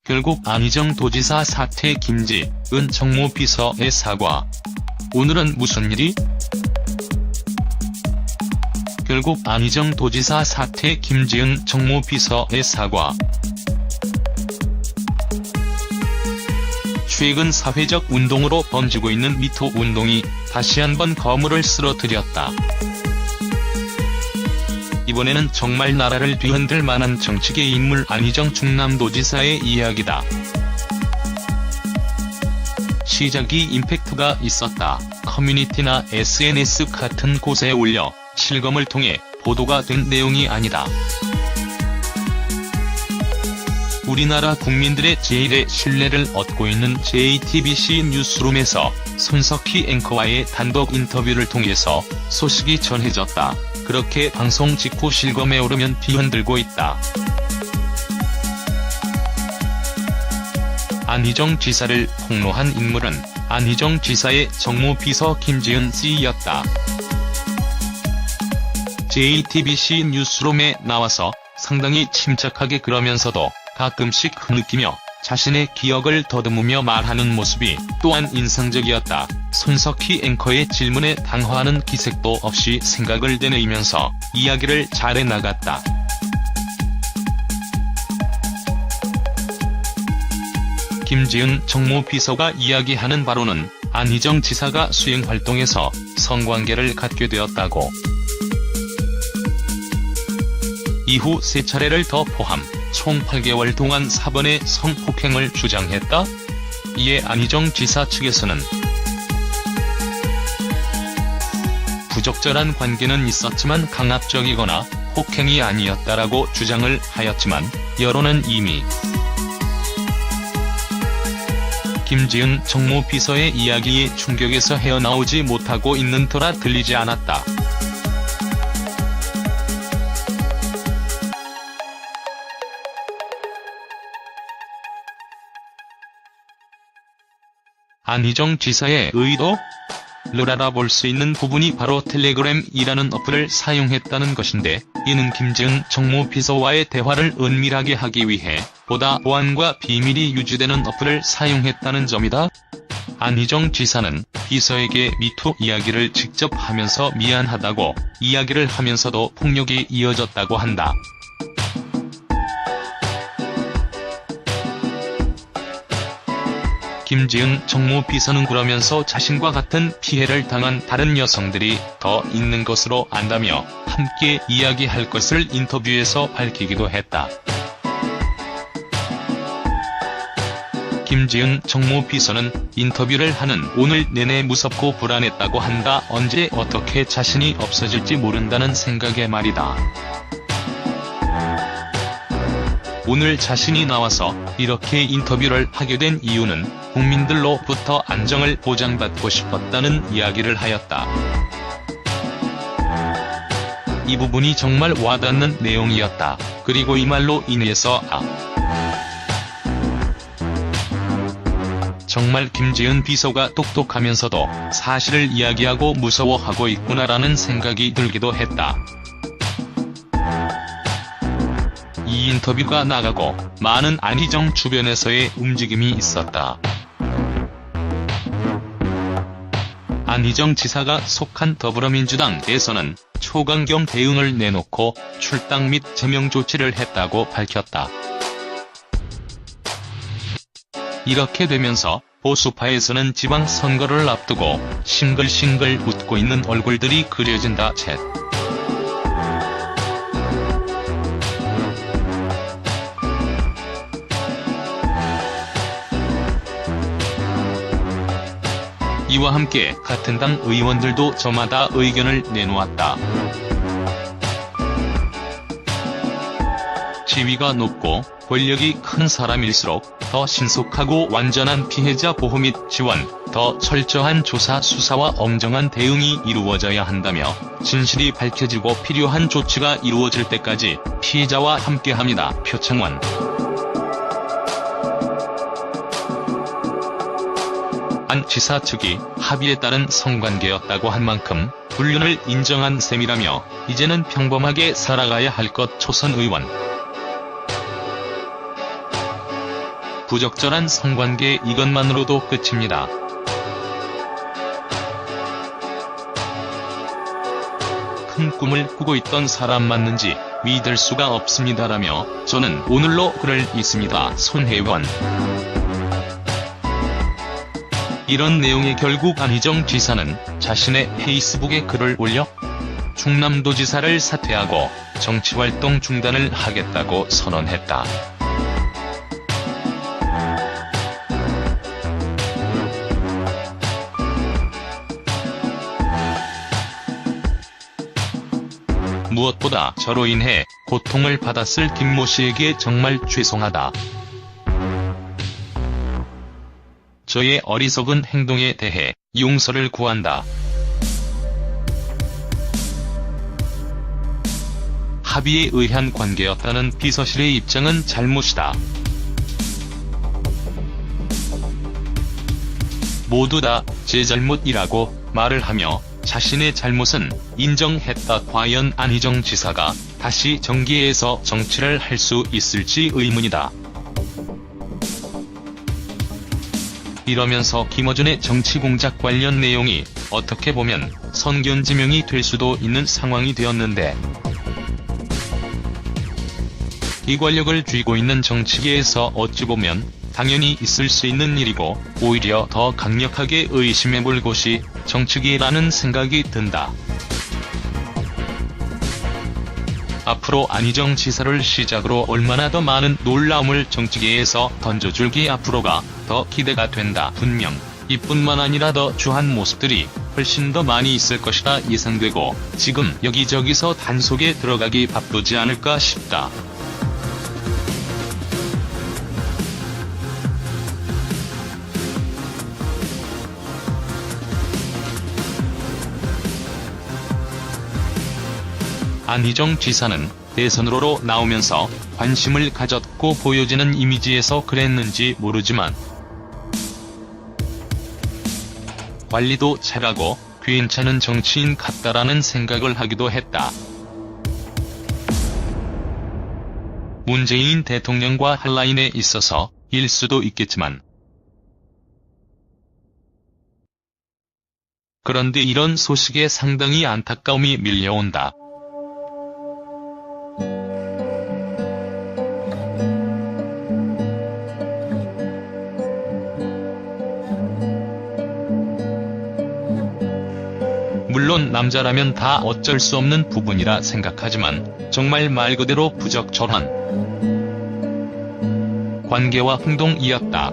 결국 안희정 도지사 사퇴 김지은 정무비서의 사과. 오늘은 무슨 일이? 결국 안희정 도지사 사퇴 김지은 정무비서의 사과. 최근 사회적 운동으로 번지고 있는 미투 운동이 다시 한번 거물을 쓸어들였다. 이번에는 정말 나라를 뒤흔들 만한 정치계 인물 안희정 충남도지사의 이야기다. 시작이 임팩트가 있었다. 커뮤니티나 SNS 같은 곳에 올려 실검을 통해 보도가 된 내용이 아니다. 우리나라 국민들의 제일의 신뢰를 얻고 있는 JTBC 뉴스룸에서 손석희 앵커와의 단독 인터뷰를 통해서 소식이 전해졌다. 그렇게 방송 직후 실검에 오르면 뒤흔들고 있다. 안희정 지사를 폭로한 인물은 안희정 지사의 정무비서 김지은 씨였다. JTBC 뉴스룸에 나와서 상당히 침착하게 그러면서도 가끔씩 흐느끼며 자신의 기억을 더듬으며 말하는 모습이 또한 인상적이었다. 손석희 앵커의 질문에 당황하는 기색도 없이 생각을 되뇌이면서 이야기를 잘해 나갔다. 김지은 정무비서가 이야기하는 바로는 안희정 지사가 수행활동에서 성관계를 갖게 되었다고. 이후 3차례를 더 포함 총 8개월 동안 4번의 성폭행을 주장했다. 이에 안희정 지사 측에서는 부적절한 관계는 있었지만 강압적이거나 폭행이 아니었다라고 주장을 하였지만 여론은 이미 김지은 정무비서의 이야기에 충격에서 헤어나오지 못하고 있는 터라 들리지 않았다. 안희정 지사의 의도를 알아볼 수 있는 부분이 바로 텔레그램이라는 어플을 사용했다는 것인데, 이는 김지은 정무비서와의 대화를 은밀하게 하기 위해 보다 보안과 비밀이 유지되는 어플을 사용했다는 점이다. 안희정 지사는 비서에게 미투 이야기를 직접 하면서 미안하다고 이야기를 하면서도 폭력이 이어졌다고 한다. 김지은 정무비서는 그러면서 자신과 같은 피해를 당한 다른 여성들이 더 있는 것으로 안다며 함께 이야기할 것을 인터뷰에서 밝히기도 했다. 김지은 정무비서는 인터뷰를 하는 오늘 내내 무섭고 불안했다고 한다. 언제 어떻게 자신이 없어질지 모른다는 생각에 말이다. 오늘 자신이 나와서 이렇게 인터뷰를 하게 된 이유는 국민들로부터 안정을 보장받고 싶었다는 이야기를 하였다. 이 부분이 정말 와닿는 내용이었다. 그리고 이 말로 인해서 정말 김지은 비서가 똑똑하면서도 사실을 이야기하고 무서워하고 있구나라는 생각이 들기도 했다. 이 인터뷰가 나가고 많은 안희정 주변에서의 움직임이 있었다. 안희정 지사가 속한 더불어민주당에서는 초강경 대응을 내놓고 출당 및 제명 조치를 했다고 밝혔다. 이렇게 되면서 보수파에서는 지방선거를 앞두고 싱글싱글 웃고 있는 얼굴들이 그려진다. 챗. 이와 함께 같은 당 의원들도 저마다 의견을 내놓았다. 지위가 높고 권력이 큰 사람일수록 더 신속하고 완전한 피해자 보호 및 지원, 더 철저한 조사 수사와 엄정한 대응이 이루어져야 한다며 진실이 밝혀지고 필요한 조치가 이루어질 때까지 피해자와 함께합니다. 표창원. 안 지사 측이 합의에 따른 성관계였다고 한 만큼 불륜을 인정한 셈이라며 이제는 평범하게 살아가야 할 것. 초선 의원. 부적절한 성관계 이것만으로도 끝입니다. 큰 꿈을 꾸고 있던 사람 맞는지 믿을 수가 없습니다라며 저는 오늘로 글을 읽습니다. 손혜원. 이런 내용의 결국 안희정 지사는 자신의 페이스북에 글을 올려 충남도지사를 사퇴하고 정치활동 중단을 하겠다고 선언했다. 무엇보다 저로 인해 고통을 받았을 김모 씨에게 정말 죄송하다. 저의 어리석은 행동에 대해 용서를 구한다. 합의에 의한 관계였다는 비서실의 입장은 잘못이다. 모두 다 제 잘못이라고 말을 하며 자신의 잘못은 인정했다. 과연 안희정 지사가 다시 정계에서 정치를 할 수 있을지 의문이다. 이러면서 김어준의 정치공작 관련 내용이 어떻게 보면 선견지명이 될 수도 있는 상황이 되었는데, 이 권력을 쥐고 있는 정치계에서 어찌 보면 당연히 있을 수 있는 일이고 오히려 더 강력하게 의심해볼 곳이 정치계라는 생각이 든다. 앞으로 안희정 지사를 시작으로 얼마나 더 많은 놀라움을 정치계에서 던져줄기 앞으로가 더 기대가 된다. 분명 이뿐만 아니라 더 주한 모습들이 훨씬 더 많이 있을 것이라 예상되고 지금 여기저기서 단속에 들어가기 바쁘지 않을까 싶다. 안희정 지사는 대선으로 나오면서 관심을 가졌고 보여지는 이미지에서 그랬는지 모르지만 관리도 잘하고 괜찮은 정치인 같다라는 생각을 하기도 했다. 문재인 대통령과 할 라인에 있어서 일 수도 있겠지만, 그런데 이런 소식에 상당히 안타까움이 밀려온다. 물론 남자라면 다 어쩔 수 없는 부분이라 생각하지만 정말 말 그대로 부적절한 관계와 행동이었다.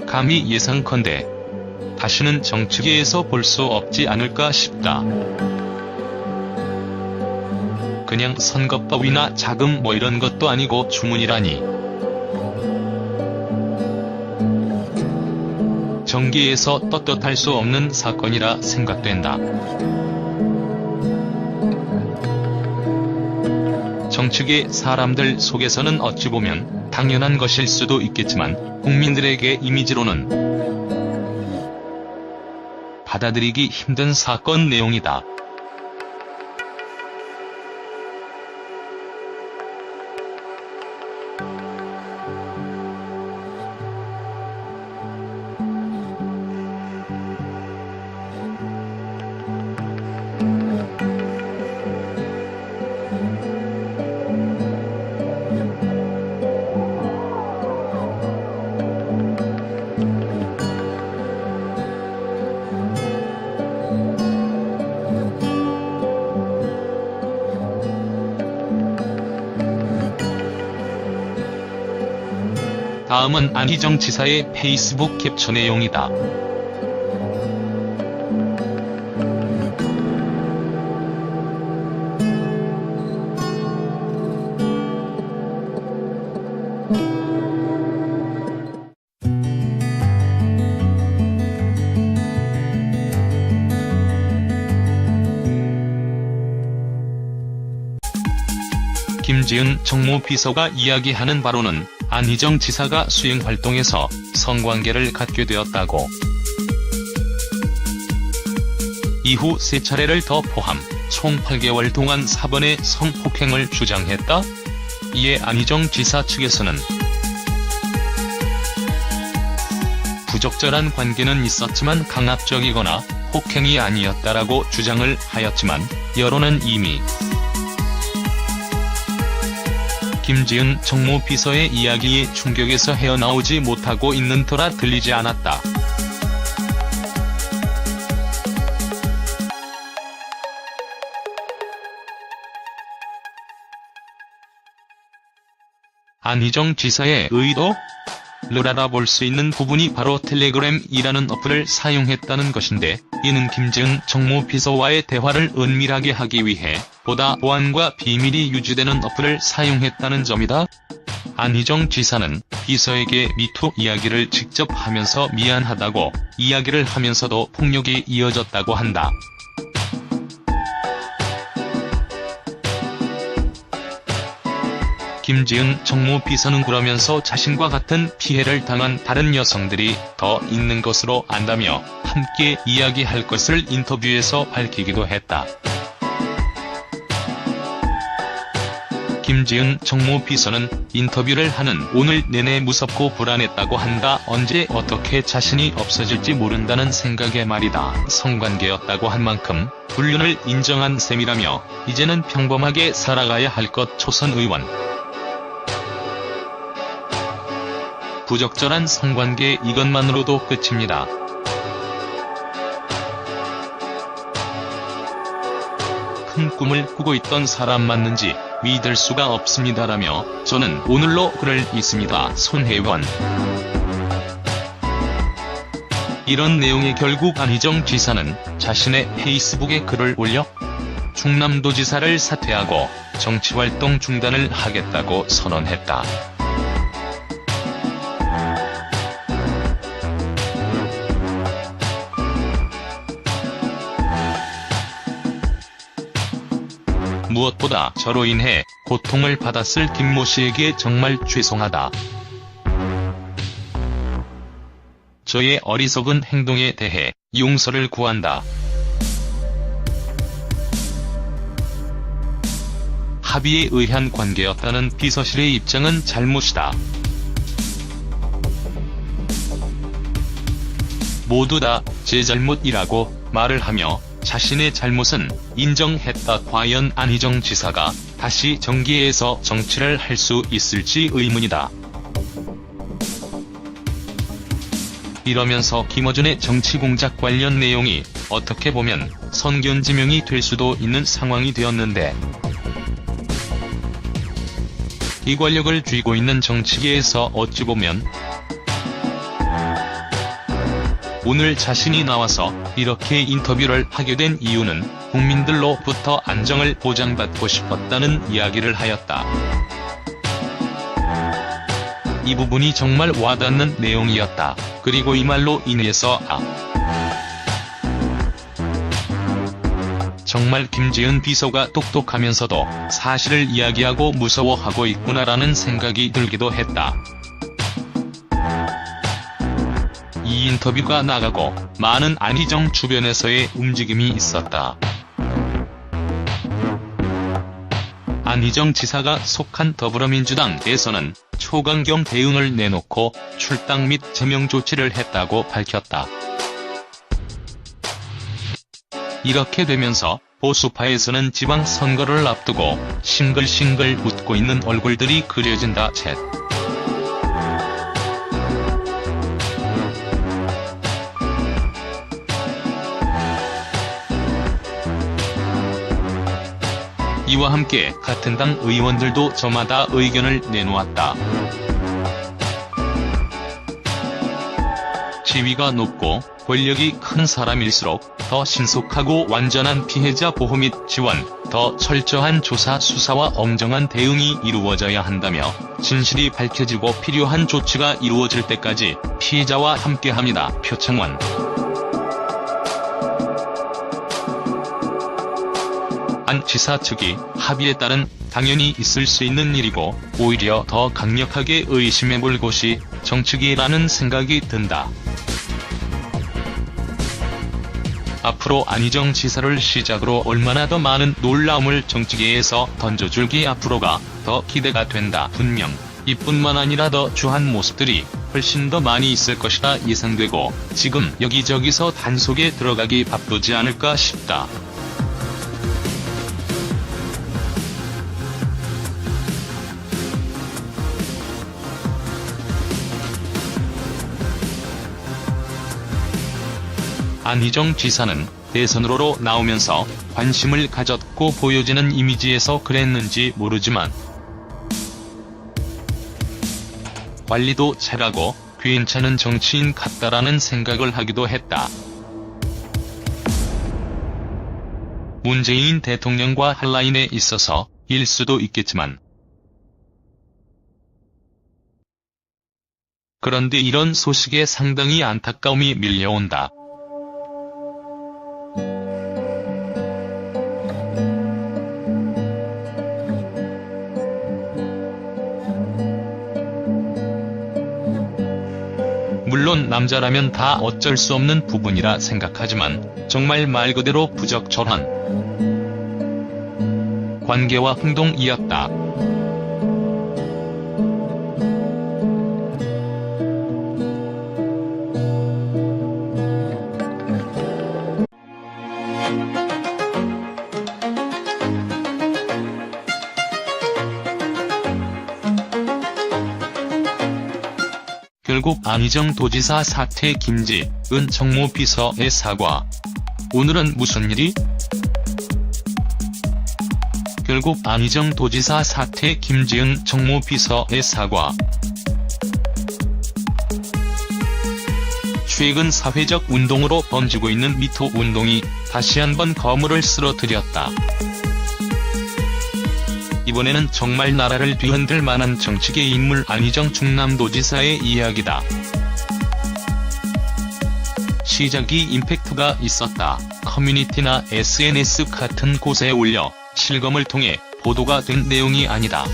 감히 예상컨대 다시는 정치계에서 볼 수 없지 않을까 싶다. 그냥 선거법이나 자금 뭐 이런 것도 아니고 주문이라니. 정계에서 떳떳할 수 없는 사건이라 생각된다. 정치계 사람들 속에서는 어찌 보면 당연한 것일 수도 있겠지만 국민들에게 이미지로는 받아들이기 힘든 사건 내용이다. 다음은 안희정 지사의 페이스북 캡처 내용이다. 김지은 정무비서가 이야기하는 바로는 안희정 지사가 수행활동에서 성관계를 갖게 되었다고. 이후 3차례를 더 포함 총 8개월 동안 4번의 성폭행을 주장했다. 이에 안희정 지사 측에서는 부적절한 관계는 있었지만 강압적이거나 폭행이 아니었다라고 주장을 하였지만 여론은 이미 김지은 정무비서의 이야기에 충격에서 헤어나오지 못하고 있는 터라 들리지 않았다. 안희정 지사의 의도? 를 알아볼 수 있는 부분이 바로 텔레그램이라는 어플을 사용했다는 것인데, 이는 김지은 정무비서와의 대화를 은밀하게 하기 위해 보다 보안과 비밀이 유지되는 어플을 사용했다는 점이다. 안희정 지사는 비서에게 미투 이야기를 직접 하면서 미안하다고 이야기를 하면서도 폭력이 이어졌다고 한다. 김지은 정무비서는 그러면서 자신과 같은 피해를 당한 다른 여성들이 더 있는 것으로 안다며 함께 이야기할 것을 인터뷰에서 밝히기도 했다. 김지은 정무비서는 인터뷰를 하는 오늘 내내 무섭고 불안했다고 한다. 언제 어떻게 자신이 없어질지 모른다는 생각에 말이다. 성관계였다고 한 만큼 불륜을 인정한 셈이라며 이제는 평범하게 살아가야 할 것. 초선 의원. 부적절한 성관계 이것만으로도 끝입니다. 큰 꿈을 꾸고 있던 사람 맞는지 믿을 수가 없습니다라며 저는 오늘로 글을 읽습니다. 손혜원. 이런 내용의 결국 안희정 지사는 자신의 페이스북에 글을 올려 충남도지사를 사퇴하고 정치활동 중단을 하겠다고 선언했다. 무엇보다 저로 인해 고통을 받았을 김모 씨에게 정말 죄송하다. 저의 어리석은 행동에 대해 용서를 구한다. 합의에 의한 관계였다는 비서실의 입장은 잘못이다. 모두 다 제 잘못이라고 말을 하며 자신의 잘못은 인정했다. 과연 안희정 지사가 다시 정계에서 정치를 할 수 있을지 의문이다. 이러면서 김어준의 정치공작 관련 내용이 어떻게 보면 선견지명이 될 수도 있는 상황이 되었는데, 이 권력을 쥐고 있는 정치계에서 어찌 보면 오늘 자신이 나와서 이렇게 인터뷰를 하게 된 이유는 국민들로부터 안정을 보장받고 싶었다는 이야기를 하였다. 이 부분이 정말 와닿는 내용이었다. 그리고 이 말로 인해서 정말 김지은 비서가 똑똑하면서도 사실을 이야기하고 무서워하고 있구나라는 생각이 들기도 했다. 이 인터뷰가 나가고 많은 안희정 주변에서의 움직임이 있었다. 안희정 지사가 속한 더불어민주당에서는 초강경 대응을 내놓고 출당 및 제명 조치를 했다고 밝혔다. 이렇게 되면서 보수파에서는 지방선거를 앞두고 싱글싱글 웃고 있는 얼굴들이 그려진다. 챗. 이와 함께 같은 당 의원들도 저마다 의견을 내놓았다. 지위가 높고 권력이 큰 사람일수록 더 신속하고 완전한 피해자 보호 및 지원, 더 철저한 조사 수사와 엄정한 대응이 이루어져야 한다며 진실이 밝혀지고 필요한 조치가 이루어질 때까지 피해자와 함께합니다. 표창원. 안 지사 측이 합의에 따른 당연히 있을 수 있는 일이고 오히려 더 강력하게 의심해볼 곳이 정치계라는 생각이 든다. 앞으로 안희정 지사를 시작으로 얼마나 더 많은 놀라움을 정치계에서 던져줄기 앞으로가 더 기대가 된다. 분명 이뿐만 아니라 더 주한 모습들이 훨씬 더 많이 있을 것이라 예상되고 지금 여기저기서 단속에 들어가기 바쁘지 않을까 싶다. 안희정 지사는 대선으로 나오면서 관심을 가졌고 보여지는 이미지에서 그랬는지 모르지만 관리도 잘하고 괜찮은 정치인 같다라는 생각을 하기도 했다. 문재인 대통령과 한 라인에 있어서 일 수도 있겠지만 그런데 이런 소식에 상당히 안타까움이 밀려온다. 물론 남자라면 다 어쩔 수 없는 부분이라 생각하지만 정말 말 그대로 부적절한 관계와 행동이었다. 결국 안희정 도지사 사퇴 김지은 정무비서의 사과. 오늘은 무슨 일이? 결국 안희정 도지사 사퇴 김지은 정무비서의 사과. 최근 사회적 운동으로 번지고 있는 미투 운동이 다시 한번 거물을 쓸어들였다. 이번에는 정말 나라를 뒤흔들 만한 정치계 인물 안희정 충남도지사의 이야기다. 시작이 임팩트가 있었다. 커뮤니티나 SNS 같은 곳에 올려 실검을 통해 보도가 된 내용이 아니다.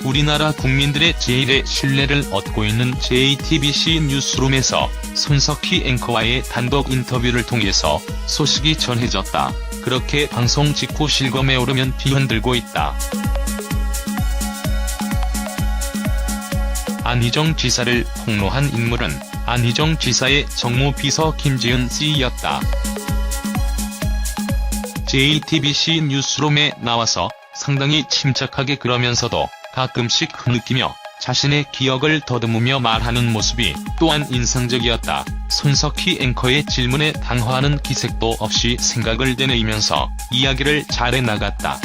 우리나라 국민들의 제일의 신뢰를 얻고 있는 JTBC 뉴스룸에서 손석희 앵커와의 단독 인터뷰를 통해서 소식이 전해졌다. 그렇게 방송 직후 실검에 오르면 뒤흔들고 있다. 안희정 지사를 폭로한 인물은 안희정 지사의 정무비서 김지은 씨였다. JTBC 뉴스룸에 나와서 상당히 침착하게 그러면서도 가끔씩 흐느끼며 자신의 기억을 더듬으며 말하는 모습이 또한 인상적이었다. 손석희 앵커의 질문에 당황하는 기색도 없이 생각을 되뇌이면서 이야기를 잘해나갔다.